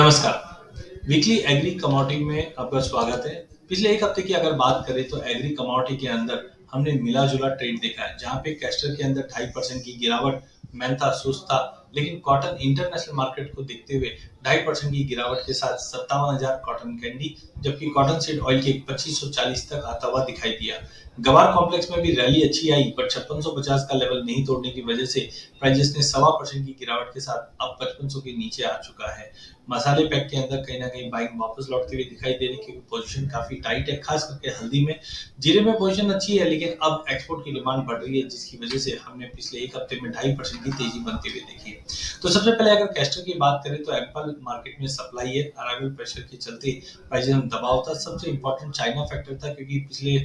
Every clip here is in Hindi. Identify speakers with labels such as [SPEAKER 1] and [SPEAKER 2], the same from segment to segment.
[SPEAKER 1] नमस्कार। वीकली एग्री कमोडिटी में आपका स्वागत है। पिछले एक हफ्ते की अगर बात करें तो एग्री कमोडिटी के अंदर हमने मिला-जुला ट्रेड देखा है, जहां पे कैस्टर के अंदर 2.5% की गिरावट, मेंथा सुस्त था, लेकिन कॉटन इंटरनेशनल मार्केट को देखते हुए 2.5% की गिरावट के साथ 57,000 कॉटन कैंडी, जबकि कॉटन सीड ऑयल के 2540 तक आता हुआ दिखाई दिया। गवार कॉम्प्लेक्स में भी रैली अच्छी आई, पर 5650 का लेवल नहीं तोड़ने की वजह से प्राइजेस ने 1.25% की गिरावट के साथ अब 5500 के नीचे आ चुका है। मसाले पैक के अंदर कहीं न कहीं बाइंग वापस लौटती हुई दिखाई दे रही है, क्योंकि पोजीशन काफ़ी टाइट है, खास करके हल्दी में। जीरे में पोजीशन अच्छी है, लेकिन अब एक्सपोर्ट की डिमांड बढ़ रही है, जिसकी वजह से हमने पिछले एक हफ्ते में 2.5% की तेजी बनती हुई देखी है। तो सबसे पहले अगर कैस्टर की बात करें तो एप्पल मार्केट में सप्लाई है, अराइवल प्रेशर के चलते प्राइस में दबाव था। सबसे इम्पोर्टेंट चाइना फैक्टर था, क्योंकि पिछले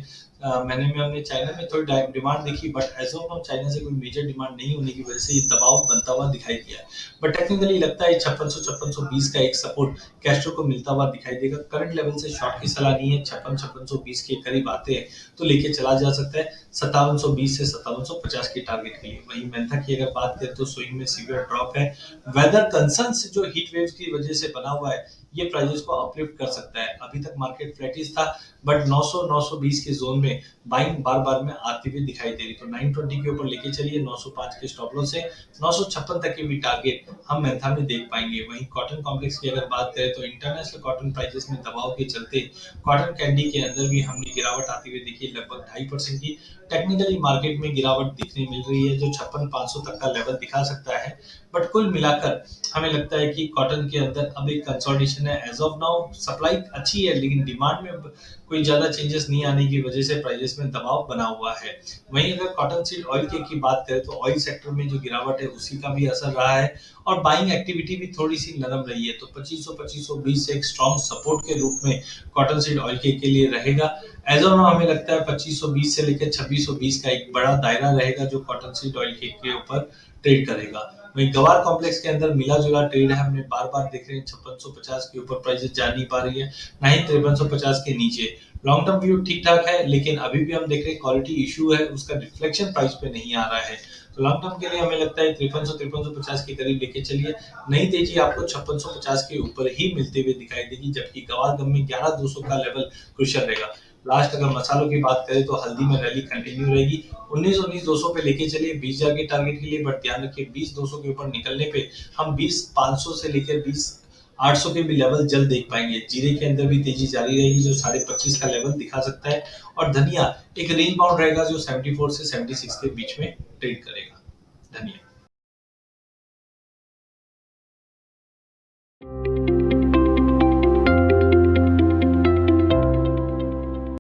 [SPEAKER 1] महीने में हमने चाइना में थोड़ी डिमांड देखी, but as of now China से कोई मेजर डिमांड नहीं होने की वजह से ये दबाव बनता हुआ दिखाई दिया। बट टेक्निकली लगता है 5600-5620 का एक सपोर्ट कैस्ट्रो को मिलता हुआ दिखाई देगा। करंट लेवल से शॉर्ट की सलाह नहीं है, 56-5620 के करीब आते हैं तो लेके चला जा सकता है। 5720 से 5750 की टारगेट के लिए। वहीं मेंथा की अगर बात करें तो स्विंग में सीवियर ड्रॉप है। वेदर कंसर्न्स जो हीट वेव्स की वजह से बना हुआ है, ये प्राइजेस को अपलिफ्ट कर सकता है। अभी तक मार्केट फ्लैटिश था, बट 900-920 के जोन में बाइंग बार-बार में आती हुई दिखाई दे रही। तो 920 के ऊपर लेके चलिए, 905 के स्टॉप लॉस है, 956 तक की भी टारगेट हम मेंथा में देख पाएंगे। वहीं कॉटन कॉम्प्लेक्स की अगर बात करें तो इंटरनेशनल कॉटन प्राइसेस में दबाव के चलते कॉटन कैंडी के अंदर भी हमने गिरावट आती हुई देखी, लगभग 2.5% की। टेक्निकली मार्केट में गिरावट दिखने मिल रही है, जो 56,500 तक का लेवल दिखा सकता है। बट कुल मिलाकर हमें लगता है कि कॉटन के अंदर अब एक कंसोलिडेशन है। एज ऑफ नाउ सप्लाई अच्छी है, लेकिन डिमांड में कोई ज्यादा चेंजेस नहीं आने की वजह से प्राइसेस में दबाव बना हुआ है। वहीं अगर कॉटन सीड ऑयल की बात करें तो ऑयल सेक्टर में जो गिरावट है उसी का भी असर रहा है, और बाइंग एक्टिविटी भी थोड़ी सी नरम रही है। तो 2500-2520 एक स्ट्रॉन्ग सपोर्ट के रूप में कॉटन सीड ऑयल के लिए रहेगा। एज ऑफ नाउ हमें लगता है 2520 से लेकर 2620 का एक बड़ा दायरा रहेगा, जो कॉटन सीड ऑयल के ऊपर ट्रेड करेगा। वहीं गवार कॉम्प्लेक्स के अंदर मिला जुला ट्रेड है, हमने बार बार देख रहे हैं 5650 के ऊपर प्राइसेस जा नहीं पा रही है, ना ही 5350 के नीचे। लॉन्ग टर्म व्यू ठीक ठाक है, लेकिन अभी भी हम देख रहे हैं क्वालिटी इशू है, उसका रिफ्लेक्शन प्राइस पे नहीं आ रहा है। तो लॉन्ग टर्म के लिए हमें लगता है 5350 के करीब लेके चलिए। नई तेजी आपको 5650 के ऊपर ही मिलते हुए दिखाई देगी, जबकि गवार गम में 11200 का लेवल क्रुशियल रहेगा। लास्ट अगर मसालों की बात करें तो हल्दी में रैली कंटिन्यू रहेगी। 19-19-200 पे लेके चलिए 20,000 के टारगेट के लिए, बट ध्यान रखिए 20-200 के ऊपर निकलने पे हम 20-500 से लेकर 20-800 के भी लेवल जल्द देख पाएंगे। जीरे के अंदर भी तेजी जारी रहेगी, जो 25.5 का लेवल दिखा सकता है, और धनिया एक रेंज बाउंड रहेगा जो 74 से 76 के बीच में ट्रेड करेगा। धन्यवाद।